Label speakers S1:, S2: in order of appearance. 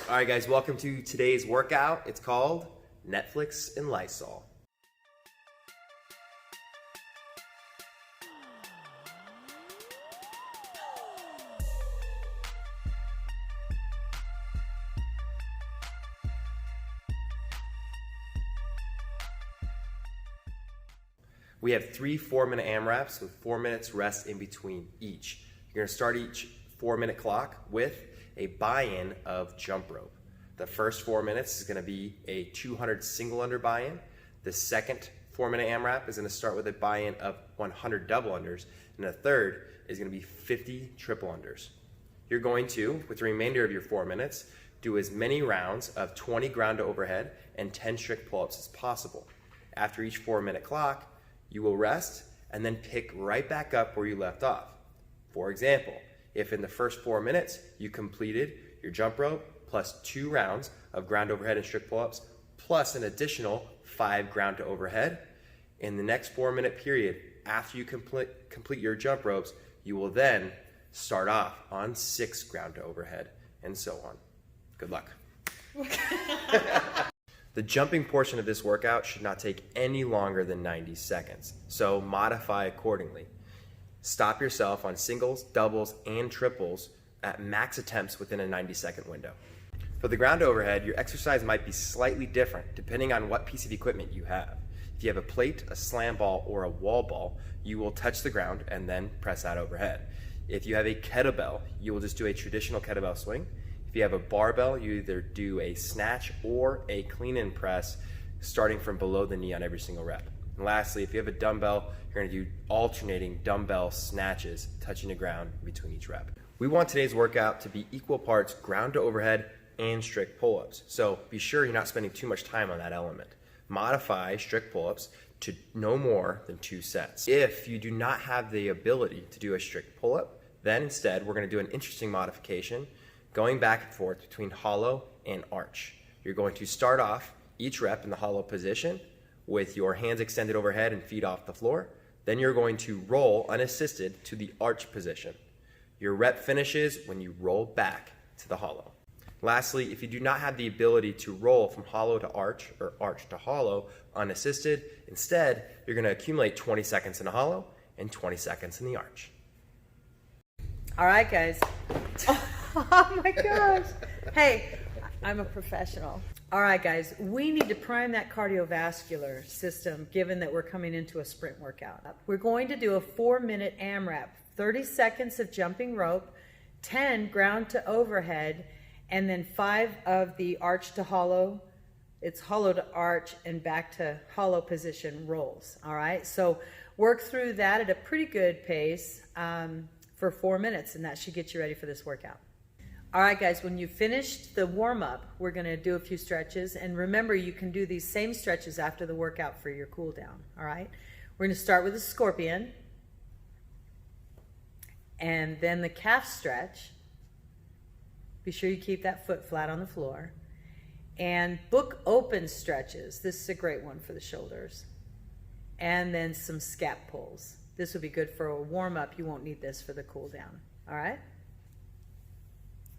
S1: All right, guys, welcome to today's workout. It's called Netflix and Lysol. We have 3 4-minute AMRAPs with 4 minutes rest in between each. You're gonna start each 4-minute clock with a buy-in of jump rope. The first 4 minutes is gonna be a 200 single under buy-in. The second 4-minute AMRAP is gonna start with a buy-in of 100 double unders, and the third is gonna be 50 triple unders. You're going to, with the remainder of your 4 minutes, do as many rounds of 20 ground to overhead and 10 strict pull-ups as possible. After each 4-minute clock, you will rest and then pick right back up where you left off. For example, if in the first 4 minutes you completed your jump rope plus 2 rounds of ground overhead and strict pull-ups plus an additional 5 ground to overhead, in the next 4-minute period after you complete your jump ropes, you will then start off on 6 ground to overhead and so on. Good luck. The jumping portion of this workout should not take any longer than 90 seconds, so modify accordingly. Stop yourself on singles, doubles, and triples at max attempts within a 90-second window. For the ground overhead, your exercise might be slightly different depending on what piece of equipment you have. If you have a plate, a slam ball, or a wall ball, you will touch the ground and then press out overhead. If you have a kettlebell, you will just do a traditional kettlebell swing. If you have a barbell, you either do a snatch or a clean and press starting from below the knee on every single rep. And lastly, if you have a dumbbell, you're going to do alternating dumbbell snatches, touching the ground between each rep. We want today's workout to be equal parts ground to overhead and strict pull-ups. So be sure you're not spending too much time on that element. Modify strict pull-ups to no more than 2 sets. If you do not have the ability to do a strict pull-up, then instead we're going to do an interesting modification going back and forth between hollow and arch. You're going to start off each rep in the hollow position with your hands extended overhead and feet off the floor. Then you're going to roll unassisted to the arch position. Your rep finishes when you roll back to the hollow. Lastly, if you do not have the ability to roll from hollow to arch or arch to hollow unassisted, instead you're going to accumulate 20 seconds in the hollow and 20 seconds in the arch.
S2: All right, guys. Oh my gosh. Hey, I'm a professional. All right, guys, we need to prime that cardiovascular system given that we're coming into a sprint workout. We're going to do a 4-minute AMRAP, 30 seconds of jumping rope, 10 ground to overhead, and then 5 of the arch to hollow. It's hollow to arch and back to hollow position rolls. All right, so work through that at a pretty good pace for 4 minutes, and that should get you ready for this workout. All right, guys, when you finished the warm-up, we're going to do a few stretches. And remember, you can do these same stretches after the workout for your cool down. All right, we're going to start with a scorpion and then the calf stretch. Be sure you keep that foot flat on the floor. And book open stretches. This is a great one for the shoulders. And then some scap pulls. This will be good for a warm-up. You won't need this for the cool down. All right?